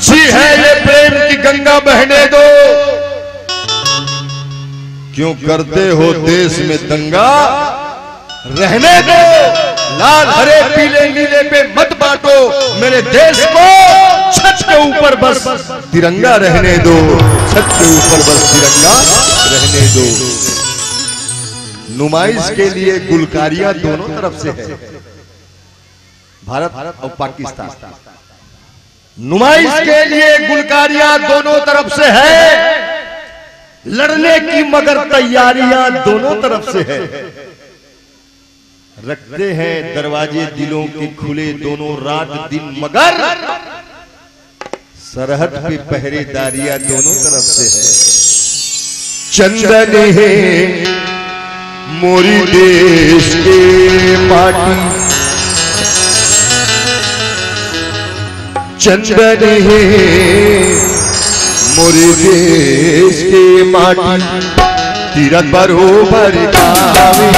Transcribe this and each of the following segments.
अच्छी है ये प्रेम की गंगा बहने दो, क्यों करते हो देश में दंगा, रहने दो। लाल हरे पीले नीले पे मत बांटो मेरे देश को, छत के ऊपर बस तिरंगा रहने दो, छत के ऊपर बस तिरंगा रहने दो। नुमाइश के लिए गुलकारियां दोनों तरफ से है, भारत और पाकिस्तान। नुमाइश के लिए गुलकारियां दोनों तरफ से है, लड़ने की मगर तैयारियां दोनों तरफ से है। रखते हैं दरवाजे दिलों के खुले दोनों रात दिन, मगर सरहद पे पहरेदारियां दोनों तरफ से है। चंदन है मोरी देश के माटी, चंदन है मोरे देश के माटी, तीरथ बरोबर आवे।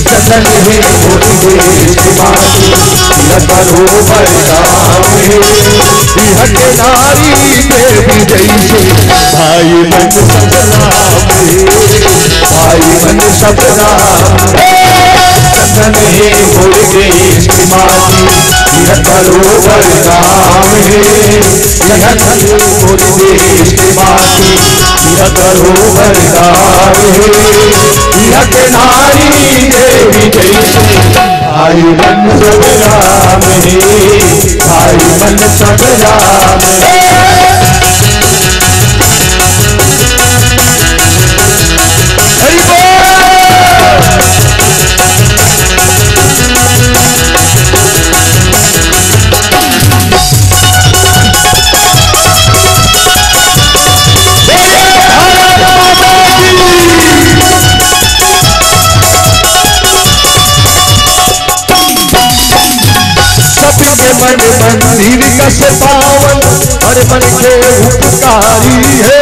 चंदन है मोरे देश के माटी, तीरथ बरोबर आवे। बिहट नारी देवी जैसे भाई मन सब राम, भाई मन सब राम। चंदन है मोरे देश की माटी, तीरथ बरोबर नाम है। यह मोरे देश की माटी, तीरथ बरोबर नाम है। यह नारी देवी जैसे भाई मन सब राम है, भाई मन सब राम है। हरि बोल। मन मंदिर कस पावन, हर मन के उपकारी है।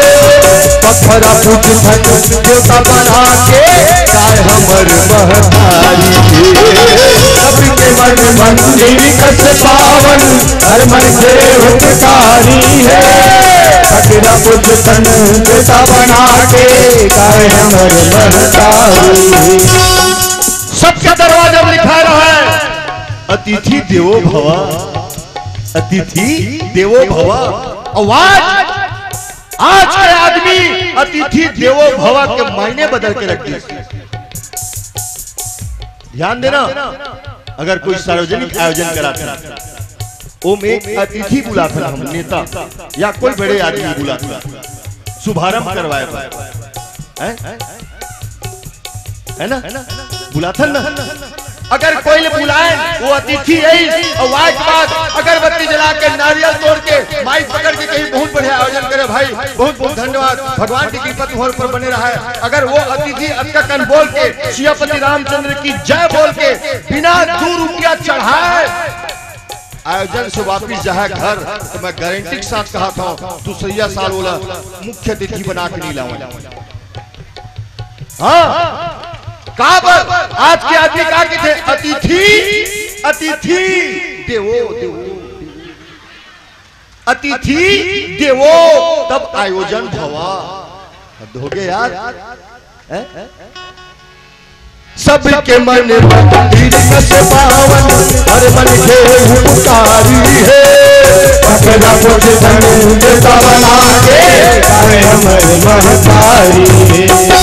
पत्थरा पूज धन देवता बना के गाय हमर महतारी है। सबके मन मंदिर कस पावन, हर मन के उपकारी है। पत्थरा पूज धन देवता बना के गाय हमर महतारी है। सबके दरवाजे में लिखा रहा है अतिथि देवो भव, अतिथि देवो भव। आवाज आज के आदमी अतिथि देवो भव के मायने बदल के रख दिए। ध्यान देना, अगर कोई सार्वजनिक आयोजन कराते हैं, वो में अतिथि बुलाते हम नेता या कोई बड़े आदमी बुलाते, शुभारंभ करवाए है ना, बुलाते ना। अगर कोई बुलाए वो अतिथि यही, और वाह के बाद अगरबत्ती जला के नारियल तोड़ के माइक पकड़ के कहीं बहुत बढ़िया आयोजन करे। भाई बहुत बहुत धन्यवाद, भगवान की कृपा तुम्हारे ऊपर बने रहा है। अगर वो अतिथि अक्का बोल के सियापति रामचंद्र की जय बोल के बिना 2 रुपया चढ़ाए आयोजन से वापिस जाए घर, तो मैं गारंटी के साथ कहा था तू सैया साल बोला मुख्य अतिथि बना के नहीं लाऊंगा। हाँ आज के आदमी कहा कि थे अतिथि अतिथि देवो देवो, अतिथि देवो तब आयोजन भवा। हो गए यार। सबके मन मंदिर कस पावन, हर मन के उपकारी है। पकड़ा पूज धन देवता बना के गाय हमर महतारी है।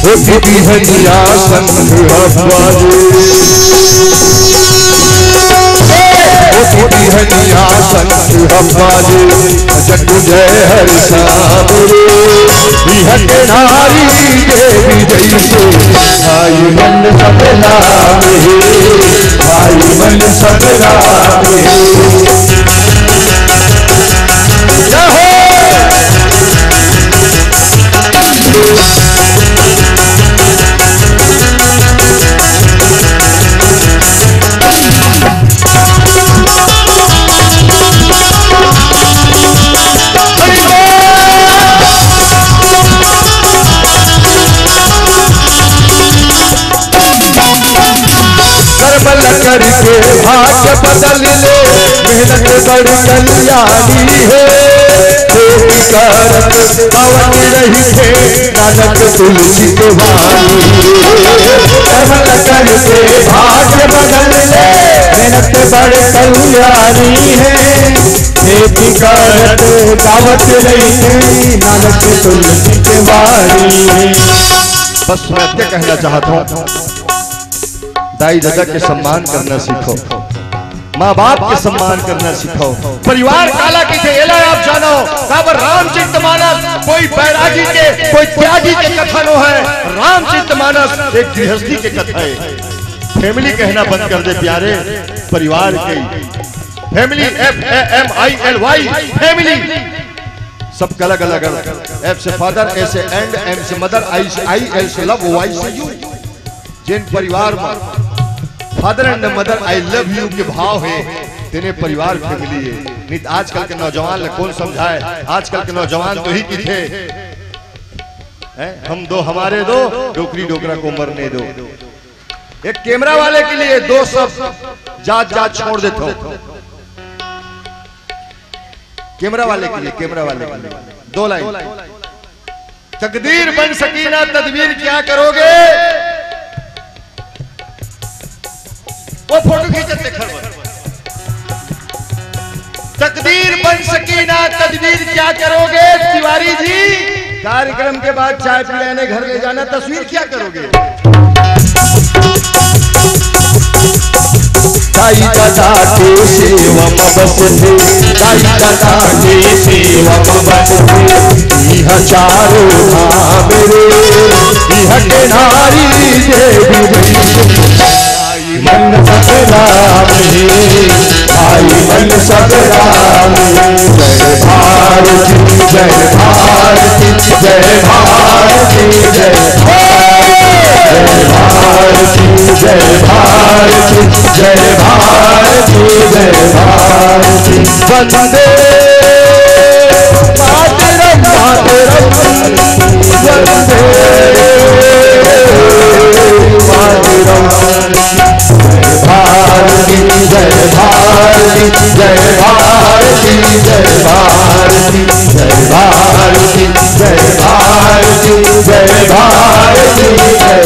होती है निरासन अफवाजे, होती है निरासन अफवाजे। जग जय हर श्याम रे, यह नारी देवी जैसे भाई मन सब राम है, भाई मन सब राम है। करके भाग्य बदल ले, मेहनत बड़ी कल्याणी है। खेती करत पवन रही थे, नानक तुलसी के वाणी। कर्म करके भाग्य बदल ले, मेहनत बड़ी कल्याणी है। खेती करत गावत रही थे, नानक तुलसी के वाणी। बस मैं क्या कहना चाहता हूँ, दाई दादा के सम्मान करना सीखो, माँ बाप के सम्मान करना सीखो। परिवार काला की थे एला आप जानो, काबर रामचरित मानस कोई बैरागी के कोई त्यागी के कथा नो है। रामचरित मानस एक गृहस्थी के कथा है। फैमिली कहना बंद कर दे प्यारे, परिवार की फैमिली, FAMILY फैमिली, सबका अलग अलग। F से फादर, A से एंड, M से मदर, I से लव, Y से यू। जिन परिवार में father and mother I love you के भाव है, तेने परिवार फैमिली है। नहीं आजकल के नौजवान कौन समझाए, आजकल के नौजवान तो ही की थे हम दो हमारे दो, डोकरी डोकरा को मरने दो। एक कैमरा वाले के लिए दो सब जात जात छोड़ देता हूं। कैमरा वाले के लिए, कैमरा वाले के लिए दो लाइन। तकदीर बन सकी ना तदबीर क्या करोगे, वो फोटो खींचते खड़बड़। तकदीर बन सकी ना तदबीर क्या करोगे। तिवारी जी कार्यक्रम के बाद चाय पिलाने घर ले जाना, तस्वीर क्या करोगे। दाई दादा के सेवा में बसते, दाई दादा के सेवा में बसते। यह चारों धाम रे, यह के नारी देवी मन सब राम है, आई मन सब राम है। जय भारती जय भारती जय भारती जय भारती जय भारती जय भारती जय भारती। वंदे मातरम मातरम, वंदे मातरम। भारती जय भारती जय भारती जय भारती जय भारती जय भारती जय भारती जय